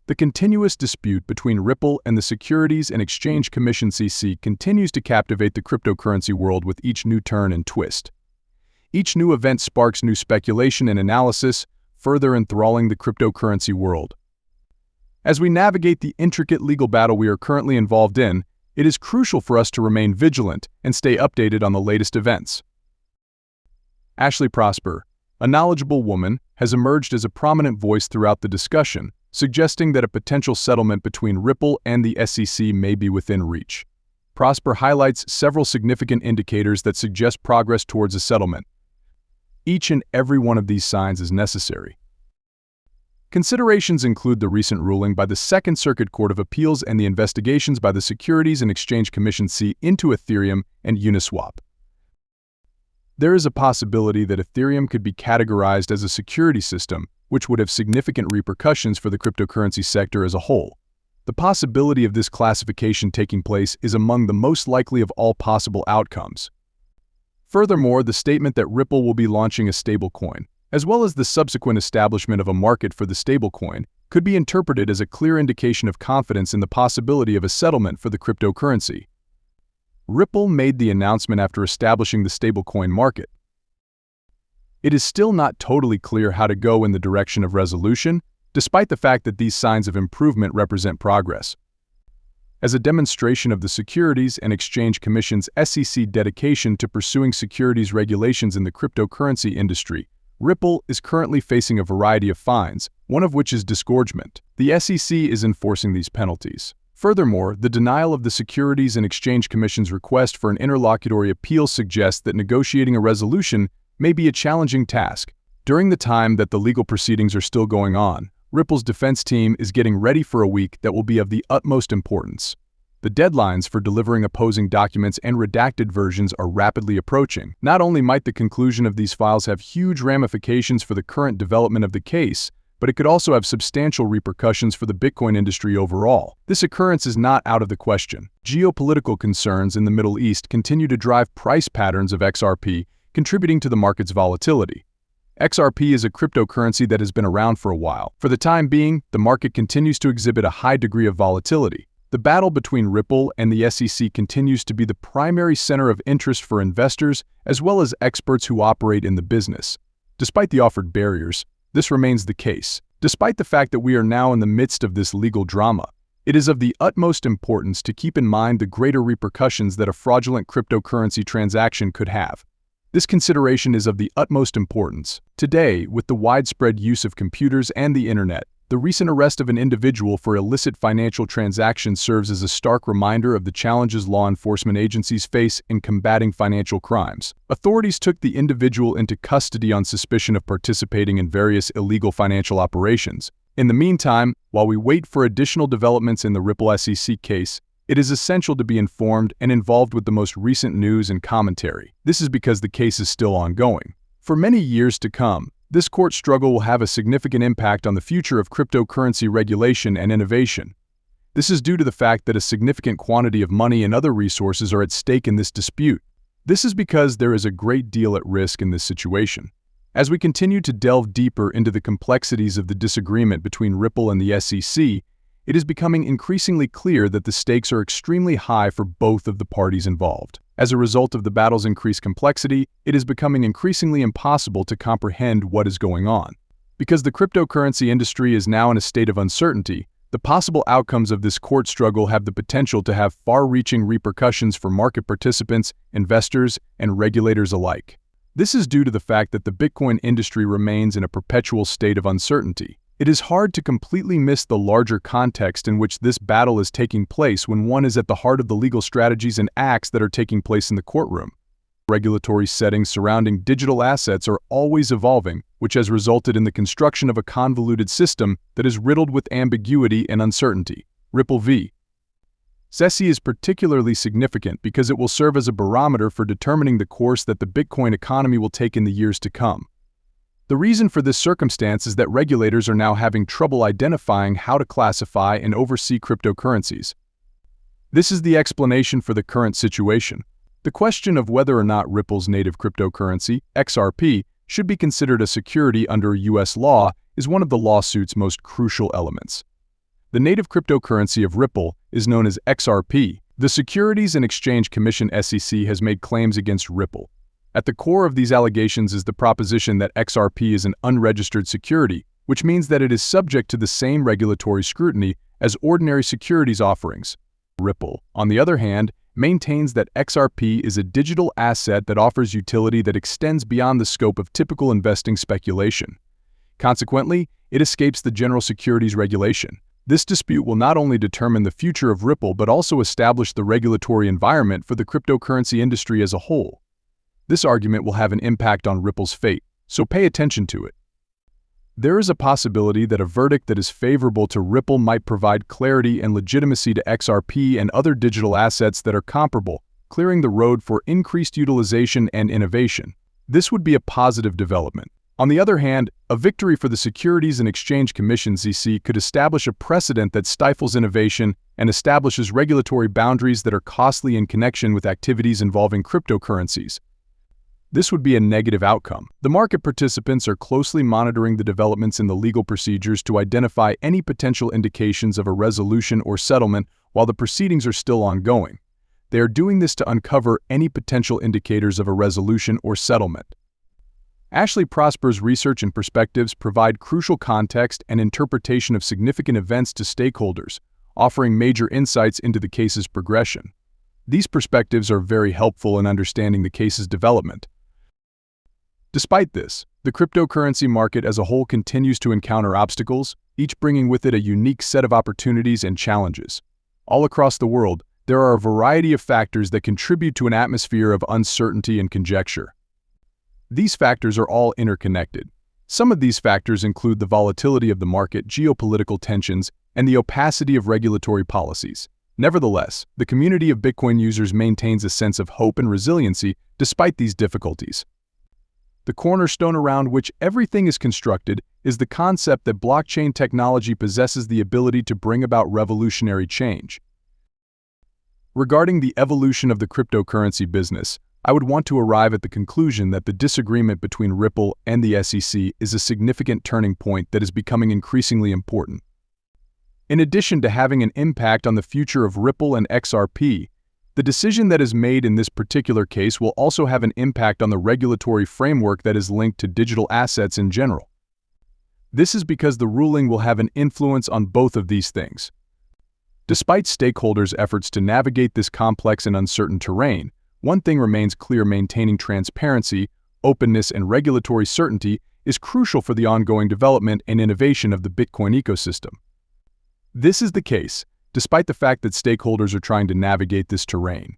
The continuous dispute between Ripple and the Securities and Exchange Commission (SEC) continues to captivate the cryptocurrency world with each new turn and twist. Each new event sparks new speculation and analysis, further enthralling the cryptocurrency world. As we navigate the intricate legal battle we are currently involved in, it is crucial for us to remain vigilant and stay updated on the latest events. Ashley Prosper, a knowledgeable woman, has emerged as a prominent voice throughout the discussion, suggesting that a potential settlement between Ripple and the SEC may be within reach. Prosper highlights several significant indicators that suggest progress towards a settlement. Each and every one of these signs is necessary. Considerations include the recent ruling by the Second Circuit Court of Appeals and the investigations by the Securities and Exchange Commission (SEC) into Ethereum and Uniswap. There is a possibility that Ethereum could be categorized as a security system, which would have significant repercussions for the cryptocurrency sector as a whole. The possibility of this classification taking place is among the most likely of all possible outcomes. Furthermore, the statement that Ripple will be launching a stablecoin, as well as the subsequent establishment of a market for the stablecoin, could be interpreted as a clear indication of confidence in the possibility of a settlement for the cryptocurrency. Ripple made the announcement after establishing the stablecoin market. It is still not totally clear how to go in the direction of resolution, despite the fact that these signs of improvement represent progress. As a demonstration of the Securities and Exchange Commission's (SEC) dedication to pursuing securities regulations in the cryptocurrency industry, Ripple is currently facing a variety of fines, one of which is disgorgement. The SEC is enforcing these penalties. Furthermore, the denial of the Securities and Exchange Commission's request for an interlocutory appeal suggests that negotiating a resolution may be a challenging task. During the time that the legal proceedings are still going on, Ripple's defense team is getting ready for a week that will be of the utmost importance. The deadlines for delivering opposing documents and redacted versions are rapidly approaching. Not only might the conclusion of these files have huge ramifications for the current development of the case, but it could also have substantial repercussions for the Bitcoin industry overall. This occurrence is not out of the question. Geopolitical concerns in the Middle East continue to drive price patterns of XRP, contributing to the market's volatility. XRP is a cryptocurrency that has been around for a while. For the time being, the market continues to exhibit a high degree of volatility. The battle between Ripple and the SEC continues to be the primary center of interest for investors as well as experts who operate in the business. Despite the offered barriers, this remains the case. Despite the fact that we are now in the midst of this legal drama, it is of the utmost importance to keep in mind the greater repercussions that a fraudulent cryptocurrency transaction could have. This consideration is of the utmost importance. Today, with the widespread use of computers and the internet, the recent arrest of an individual for illicit financial transactions serves as a stark reminder of the challenges law enforcement agencies face in combating financial crimes. Authorities took the individual into custody on suspicion of participating in various illegal financial operations. In the meantime, while we wait for additional developments in the Ripple SEC case, it is essential to be informed and involved with the most recent news and commentary. This is because the case is still ongoing. For many years to come, this court struggle will have a significant impact on the future of cryptocurrency regulation and innovation. This is due to the fact that a significant quantity of money and other resources are at stake in this dispute. This is because there is a great deal at risk in this situation. As we continue to delve deeper into the complexities of the disagreement between Ripple and the SEC, it is becoming increasingly clear that the stakes are extremely high for both of the parties involved. As a result of the battle's increased complexity, it is becoming increasingly impossible to comprehend what is going on. Because the cryptocurrency industry is now in a state of uncertainty, the possible outcomes of this court struggle have the potential to have far-reaching repercussions for market participants, investors, and regulators alike. This is due to the fact that the Bitcoin industry remains in a perpetual state of uncertainty. It is hard to completely miss the larger context in which this battle is taking place when one is at the heart of the legal strategies and acts that are taking place in the courtroom. Regulatory settings surrounding digital assets are always evolving, which has resulted in the construction of a convoluted system that is riddled with ambiguity and uncertainty. Ripple v. SEC is particularly significant because it will serve as a barometer for determining the course that the Bitcoin economy will take in the years to come. The reason for this circumstance is that regulators are now having trouble identifying how to classify and oversee cryptocurrencies. This is the explanation for the current situation. The question of whether or not Ripple's native cryptocurrency, XRP, should be considered a security under U.S. law is one of the lawsuit's most crucial elements. The native cryptocurrency of Ripple is known as XRP. The Securities and Exchange Commission (SEC) has made claims against Ripple. At the core of these allegations is the proposition that XRP is an unregistered security, which means that it is subject to the same regulatory scrutiny as ordinary securities offerings. Ripple, on the other hand, maintains that XRP is a digital asset that offers utility that extends beyond the scope of typical investing speculation. Consequently, it escapes the general securities regulation. This dispute will not only determine the future of Ripple but also establish the regulatory environment for the cryptocurrency industry as a whole. This argument will have an impact on Ripple's fate, so pay attention to it. There is a possibility that a verdict that is favorable to Ripple might provide clarity and legitimacy to XRP and other digital assets that are comparable, clearing the road for increased utilization and innovation. This would be a positive development. On the other hand, a victory for the Securities and Exchange Commission (SEC) could establish a precedent that stifles innovation and establishes regulatory boundaries that are costly in connection with activities involving cryptocurrencies. This would be a negative outcome. The market participants are closely monitoring the developments in the legal procedures to identify any potential indications of a resolution or settlement while the proceedings are still ongoing. They are doing this to uncover any potential indicators of a resolution or settlement. Ashley Prosper's research and perspectives provide crucial context and interpretation of significant events to stakeholders, offering major insights into the case's progression. These perspectives are very helpful in understanding the case's development. Despite this, the cryptocurrency market as a whole continues to encounter obstacles, each bringing with it a unique set of opportunities and challenges. All across the world, there are a variety of factors that contribute to an atmosphere of uncertainty and conjecture. These factors are all interconnected. Some of these factors include the volatility of the market, geopolitical tensions, and the opacity of regulatory policies. Nevertheless, the community of Bitcoin users maintains a sense of hope and resiliency despite these difficulties. The cornerstone around which everything is constructed is the concept that blockchain technology possesses the ability to bring about revolutionary change. Regarding the evolution of the cryptocurrency business, I would want to arrive at the conclusion that the disagreement between Ripple and the SEC is a significant turning point that is becoming increasingly important. In addition to having an impact on the future of Ripple and XRP, the decision that is made in this particular case will also have an impact on the regulatory framework that is linked to digital assets in general. This is because the ruling will have an influence on both of these things. Despite stakeholders' efforts to navigate this complex and uncertain terrain, one thing remains clear: maintaining transparency, openness, and regulatory certainty is crucial for the ongoing development and innovation of the Bitcoin ecosystem. This is the case, despite the fact that stakeholders are trying to navigate this terrain.